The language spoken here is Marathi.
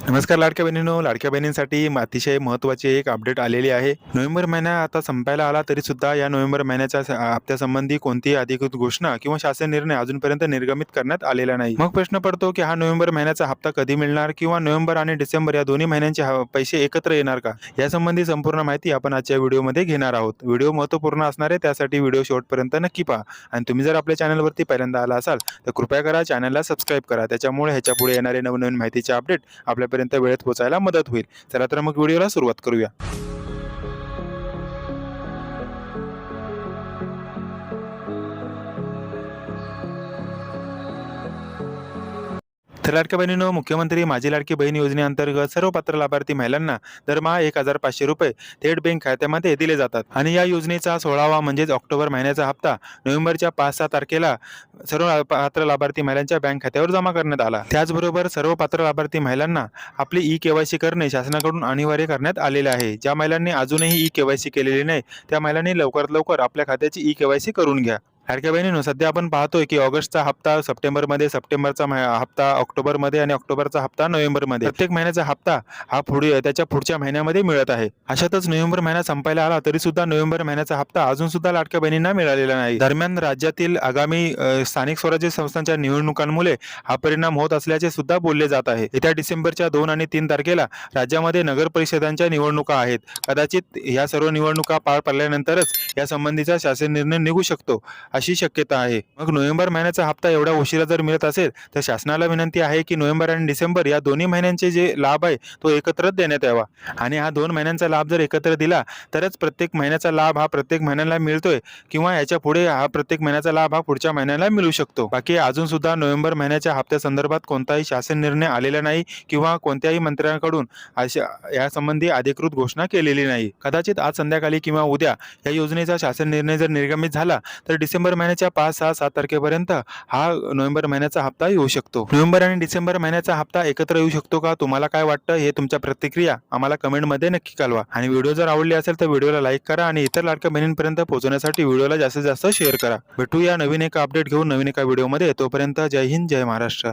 नमस्कार लाडक्या बहिणींनो, लाडक्या बहिणींसाठी अतिशय महत्त्वाची एक अपडेट आलेली आहे. नोव्हेंबर महिना आता संपायला आला तरी सुद्धा या नोव्हेंबर महिन्याच्या हप्त्यासंबंधी कोणतीही अधिकृत घोषणा किंवा शासन निर्णय अजूनपर्यंत निर्गमित करण्यात आलेला नाही. मग प्रश्न पडतो की हा नोव्हेंबर महिन्याचा हप्ता कधी मिळणार किंवा नोव्हेंबर आणि डिसेंबर या दोन्ही महिन्यांचे पैसे एकत्र येणार का? यासंबंधी संपूर्ण माहिती आपण आजच्या व्हिडिओमध्ये घेणार आहोत. व्हिडिओ महत्त्वपूर्ण असणार आहे, त्यासाठी व्हिडिओ शेवटपर्यंत नक्की पहा. आणि तुम्ही जर आपल्या चॅनलवरती पहिल्यांदा आला असाल तर कृपया करा, चॅनलला सबस्क्राईब करा. त्याच्यामुळे ह्याच्यापुढे येणारे नवनवीन माहितीचे अपडेट आपल्यापर्यंत वेळेत पोहोचायला मदत होईल. चला तर मग व्हिडिओला सुरुवात करूया. तर लाडक्या बहिणींनो, मुख्यमंत्री माझी लाडकी बहीण योजनेअंतर्गत सर्व पात्र लाभार्थी महिलांना दरमहा 1,500 रुपये थेट बँक खात्यामध्ये दिले जातात. आणि या योजनेचा 16वा म्हणजेच ऑक्टोबर महिन्याचा हप्ता नोव्हेंबरच्या 5-6 तारखेला सर्व पात्र लाभार्थी महिलांच्या बँक खात्यावर जमा करण्यात आला. त्याचबरोबर सर्व पात्र लाभार्थी महिलांना आपली ई-केवायसी करणे शासनाकडून अनिवार्य करण्यात आलेले आहे. ज्या महिलांनी अजूनही ई-केवायसी केलेली नाही त्या महिलांनी लवकरात लवकर आपल्या खात्याची ई-केवायसी करून घ्या. लाडक्या बहिणींनो, सध्या आपण पाहतोय की ऑगस्टचा हप्ता सप्टेंबरमध्ये, सप्टेंबरचा हप्ता ऑक्टोबरमध्ये आणि ऑक्टोबरचा हप्ता नोव्हेंबरमध्ये. प्रत्येक महिन्याचा हप्ता हा त्याच्या पुढच्या महिन्यामध्ये मिळत आहे. अशातच नोव्हेंबर महिना संपायला आला तरी सुद्धा नोव्हेंबर महिन्याचा हप्ता अजून सुद्धा लाडक्या बहिणींना मिळालेला नाही. दरम्यान राज्यातील आगामी स्थानिक स्वराज्य संस्थांच्या निवडणुकांमुळे हा परिणाम होत असल्याचे सुद्धा बोलले जात आहे. येत्या डिसेंबरच्या 2 आणि 3 तारखेला राज्यामध्ये नगर परिषदांच्या निवडणुका आहेत. कदाचित या सर्व निवडणुका पार पडल्यानंतरच या संबंधीचा शासन निर्णय निघू शकतो अशी शक्यता आहे. मग नोव्हेंबर महिन्याचा हप्ता एवढा उशिरा जर मिळत असेल तर शासनाला विनंती आहे की नोव्हेंबर आणि डिसेंबर या दोन्ही महिन्यांचे जे लाभ आहे तो एकत्र देण्यात यावा. आणि हा 2 महिन्यांचा लाभ जर एकत्र दिला तरच प्रत्येक महिन्याचा लाभ हा प्रत्येक महिन्याला मिळतोय किंवा याच्या पुढे हा प्रत्येक महिन्याचा लाभ हा पुढच्या महिन्याला मिळू शकतो. बाकी अजून सुद्धा नोव्हेंबर महिन्याच्या हप्त्यासंदर्भात कोणताही शासन निर्णय आलेला नाही किंवा कोणत्याही मंत्र्यांकडून यासंबंधी अधिकृत घोषणा केलेली नाही. कदाचित आज संध्याकाळी किंवा उद्या या योजनेचा शासन निर्णय जर निर्गमित झाला तर डिसेंबर महिन्याच्या 5-6-7 तारखेपर्यंत हा नोव्हेंबर महिन्याचा हप्ता येऊ शकतो. नोव्हेंबर आणि डिसेंबर महिन्याचा हप्ता एकत्र येऊ शकतो का? तुम्हाला काय वाटतं? हे तुमच्या प्रतिक्रिया आम्हाला कमेंटमध्ये नक्की कळवा. आणि व्हिडिओ जर आवडली असेल तर व्हिडिओला लाईक करा आणि इतर लाडक्या बहिणींपर्यंत पोहोचण्यासाठी व्हिडिओला जास्तीत जास्त शेअर करा. भेटूया नवीन एका अपडेट घेऊन नवीन एका व्हिडिओमध्ये. तोपर्यंत जय हिंद, जय महाराष्ट्र.